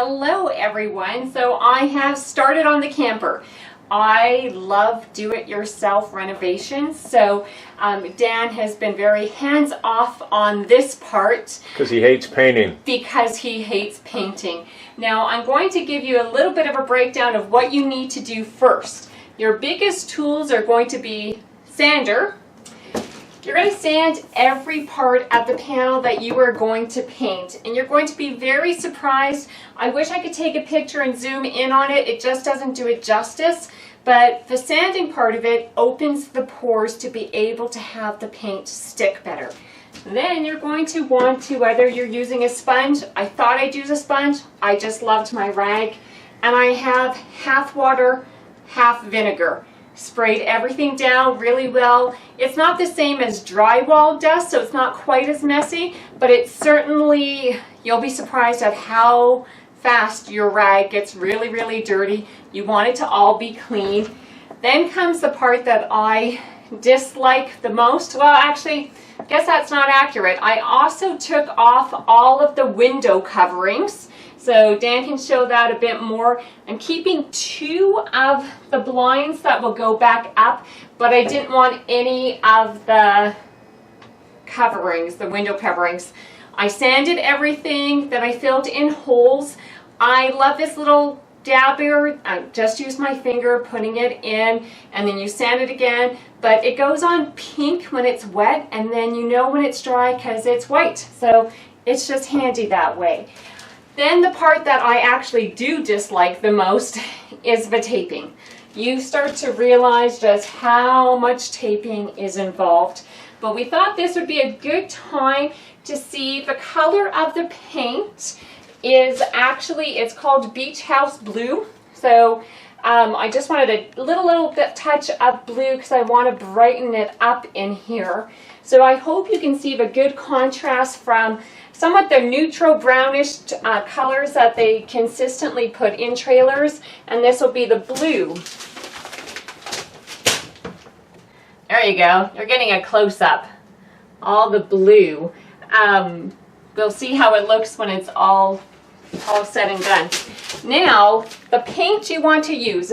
Hello everyone. So I have started on the camper. I love do-it-yourself renovations, so Dan has been very hands-off on this part. Because he hates painting. Because he hates painting. Now I'm going to give you a little bit of a breakdown of what you need to do first. Your biggest tools are going to be sander. You're going to sand every part of the panel that you are going to paint, and you're going to be very surprised. I wish I could take a picture and zoom in on it. It just doesn't do it justice, but the sanding part of it opens the pores to be able to have the paint stick better. Then you're going to want to, whether you're using a sponge, I thought I'd use a sponge, I just loved my rag, and I have half water, half vinegar. Sprayed everything down really well. It's not the same as drywall dust, so it's not quite as messy, but it's certainly, you'll be surprised at how fast your rag gets really, really dirty. You want it to all be clean. Then comes the part that I dislike the most. Well, actually, I guess that's not accurate. I also took off all of the window coverings. So Dan can show that a bit more. I'm keeping 2 of the blinds that will go back up, but I didn't want any of the coverings, the window coverings. I sanded everything, then I filled in holes. I love this little dabber. I just use my finger putting it in, and then you sand it again, but it goes on pink when it's wet, and then you know when it's dry because it's white. So it's just handy that way. Then the part that I actually do dislike the most is the taping. You start to realize just how much taping is involved. But we thought this would be a good time to see the color of the paint is actually, it's called Beach House Blue. So I just wanted a little bit touch of blue because I want to brighten it up in here. So I hope you can see the good contrast from somewhat the neutral brownish colors that they consistently put in trailers, and this will be the blue. There you go. You're getting a close-up. All the blue. We'll see how it looks when it's all said and done. Now, the paint you want to use.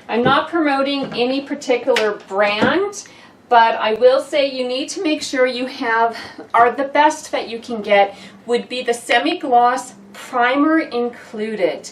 I'm not promoting any particular brand, but I will say you need to make sure you are the best that you can get would be the semi-gloss primer included.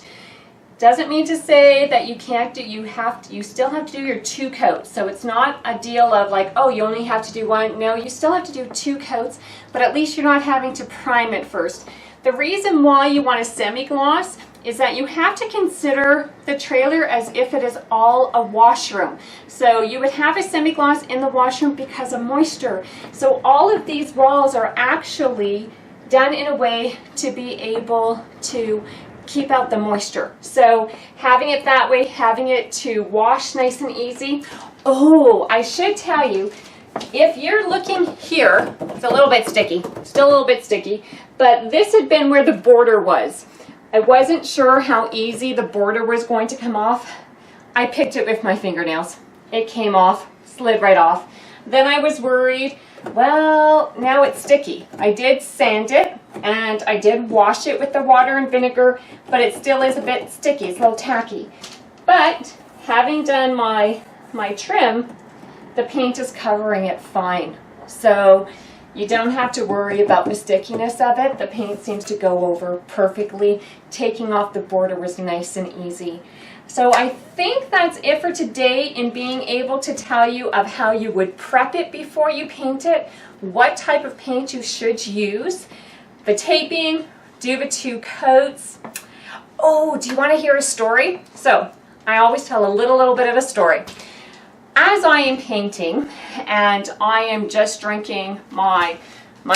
Doesn't mean to say that you can't do, you still have to do your 2 coats. So it's not a deal of like, oh, you only have to do 1. No, you still have to do 2 coats, but at least you're not having to prime it first. The reason why you want a semi-gloss is that you have to consider the trailer as if it is all a washroom. So you would have a semi-gloss in the washroom because of moisture. So all of these walls are actually done in a way to be able to keep out the moisture. So having it that way, having it to wash nice and easy. Oh, I should tell you, if you're looking here, it's a little bit sticky, still a little bit sticky, but this had been where the border was. I wasn't sure how easy the border was going to come off. I picked it with my fingernails. It came off, slid right off. Then I was worried, well, now it's sticky. I did sand it and I did wash it with the water and vinegar, but it still is a bit sticky, it's a little tacky. But having done my trim, the paint is covering it fine. So you don't have to worry about the stickiness of it. The paint seems to go over perfectly. Taking off the border was nice and easy. So I think that's it for today in being able to tell you of how you would prep it before you paint it, what type of paint you should use, the taping, do the 2 coats. Oh, do you want to hear a story? So I always tell a little bit of a story. As I am painting and I am just drinking my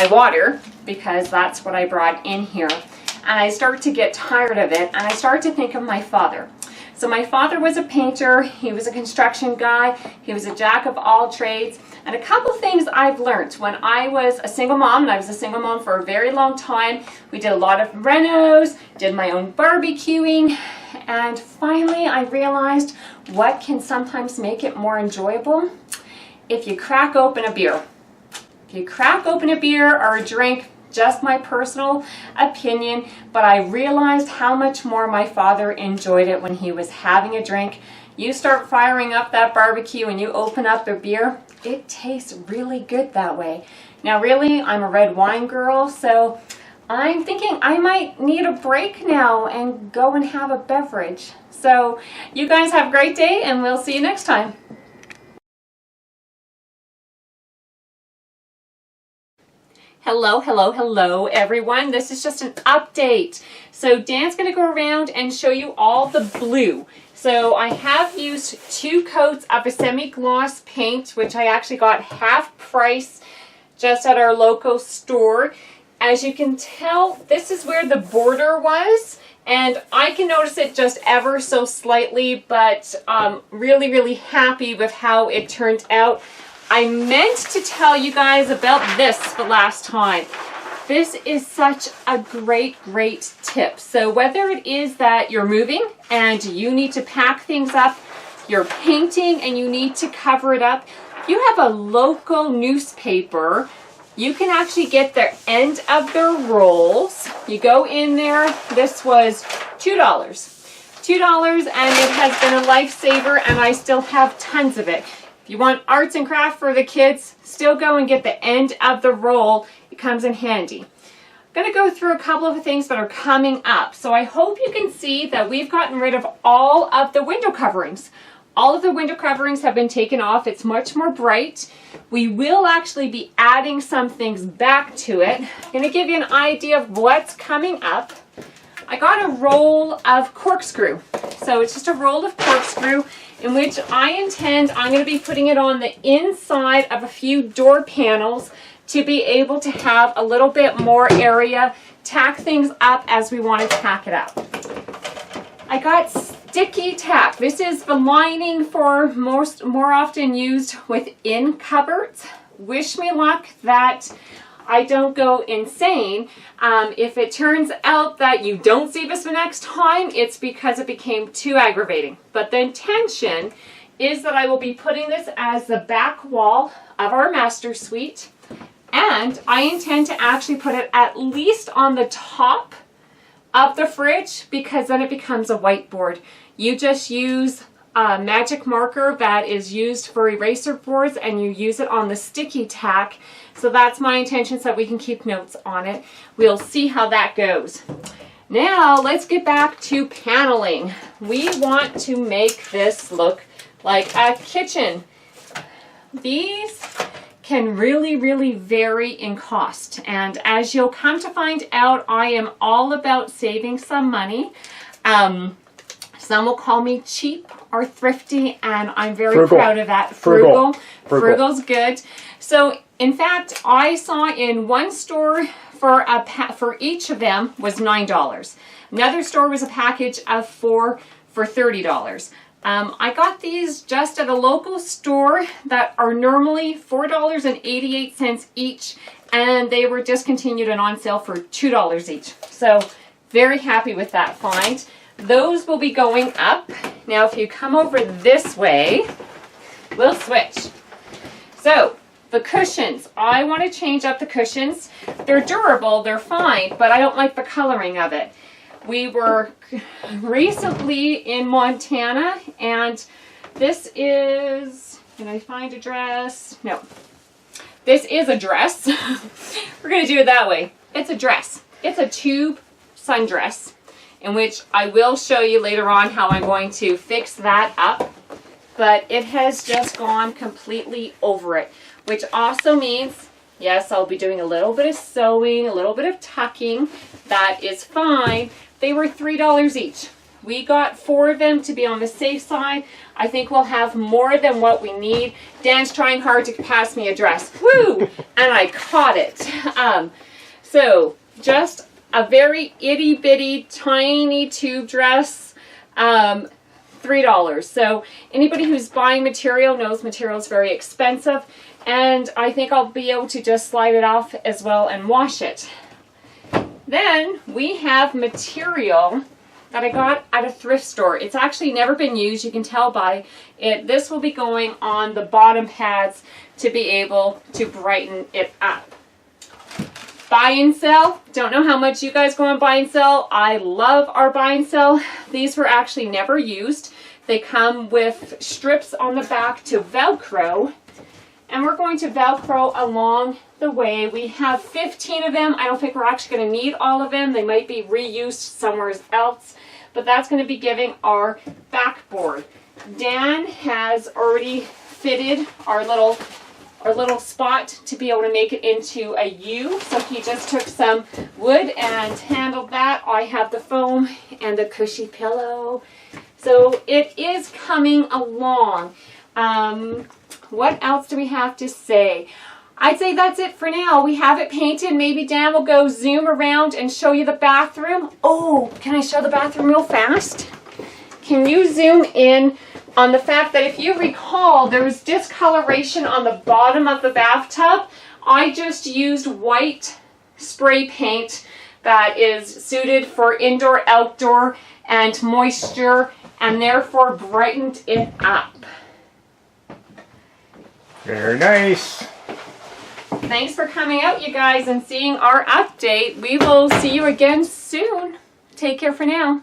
water because that's what I brought in here, and I start to get tired of it, and I start to think of my father. So my father was a painter, he was a construction guy, he was a jack of all trades, and a couple things I've learned when I was a single mom, and I was a single mom for a very long time. We did a lot of renos, did my own barbecuing, and finally I realized what can sometimes make it more enjoyable? If you crack open a beer. If you crack open a beer or a drink, just my personal opinion, but I realized how much more my father enjoyed it when he was having a drink. You start firing up that barbecue and you open up a beer, it tastes really good that way. Now really, I'm a red wine girl, so I'm thinking I might need a break now and go and have a beverage. So you guys have a great day and we'll see you next time. Hello everyone. This is just an update. So Dan's going to go around and show you all the blue. So I have used 2 coats of a semi-gloss paint, which I actually got half price just at our local store. As you can tell, this is where the border was, and I can notice it just ever so slightly, but really happy with how it turned out. I meant to tell you guys about this the last time. This is such a great tip. So whether it is that you're moving and you need to pack things up, you're painting and you need to cover it up, if you have a local newspaper, you can actually get the end of their rolls. You go in there. This was $2. $2, and it has been a lifesaver, and I still have tons of it. If you want arts and craft for the kids, still go and get the end of the roll. It comes in handy. I'm going to go through a couple of things that are coming up. So I hope you can see that we've gotten rid of all of the window coverings. All of the window coverings have been taken off. It's much more bright. We will actually be adding some things back to it. I'm going to give you an idea of what's coming up. I got a roll of corkscrew. So it's just a roll of corkscrew in which I'm going to be putting it on the inside of a few door panels to be able to have a little bit more area, tack things up as we want to tack it up. I got sticky tack. This is the lining for more often used within cupboards. Wish me luck that I don't go insane. If it turns out that you don't see this the next time, it's because it became too aggravating. But the intention is that I will be putting this as the back wall of our master suite, and I intend to actually put it at least on the top of the fridge, because then it becomes a whiteboard. You just use a magic marker that is used for eraser boards, and you use it on the sticky tack. So that's my intention, so that we can keep notes on it. We'll see how that goes. Now let's get back to paneling. We want to make this look like a kitchen. These can really vary in cost, and as you'll come to find out, I am all about saving some money. Some will call me cheap or thrifty, and I'm very proud of that. Frugal's good. So in fact, I saw in one store for each of them was $9. Another store was a package of 4 for $30. I got these just at a local store that are normally $4.88 each, and they were discontinued and on sale for $2 each. So very happy with that find. Those will be going up. Now if you come over this way, we'll switch. So the cushions, I want to change up the cushions. They're durable, they're fine, but I don't like the coloring of it. We were recently in Montana, and this is, can I find a dress? No. This is a dress. We're going to do it that way. It's a dress. It's a tube sundress, in which I will show you later on how I'm going to fix that up. But it has just gone completely over it, which also means, yes, I'll be doing a little bit of sewing, a little bit of tucking. That is fine. They were $3 each. We got 4 of them to be on the safe side. I think we'll have more than what we need. Dan's trying hard to pass me a dress. Woo! And I caught it. So just a very itty bitty tiny tube dress, $3. So anybody who's buying material knows material is very expensive, and I think I'll be able to just slide it off as well and wash it. Then we have material that I got at a thrift store. It's actually never been used, you can tell by it. This will be going on the bottom pads to be able to brighten it up. Buy and sell. Don't know how much you guys go on buy and sell. I love our buy and sell. These were actually never used. They come with strips on the back to Velcro. And we're going to Velcro along the way. We have 15 of them. I don't think we're actually going to need all of them. They might be reused somewhere else. But that's going to be giving our backboard. Dan has already fitted our little spot to be able to make it into a U. So he just took some wood and handled that. I have the foam and the cushy pillow. So it is coming along. What else do we have to say? I'd say that's it for now. We have it painted. Maybe Dan will go zoom around and show you the bathroom. Oh, can I show the bathroom real fast? Can you zoom in on the fact that if you recall, there was discoloration on the bottom of the bathtub. I just used white spray paint that is suited for indoor, outdoor, and moisture, and therefore brightened it up. Very nice. Thanks for coming out, you guys, and seeing our update. We will see you again soon. Take care for now.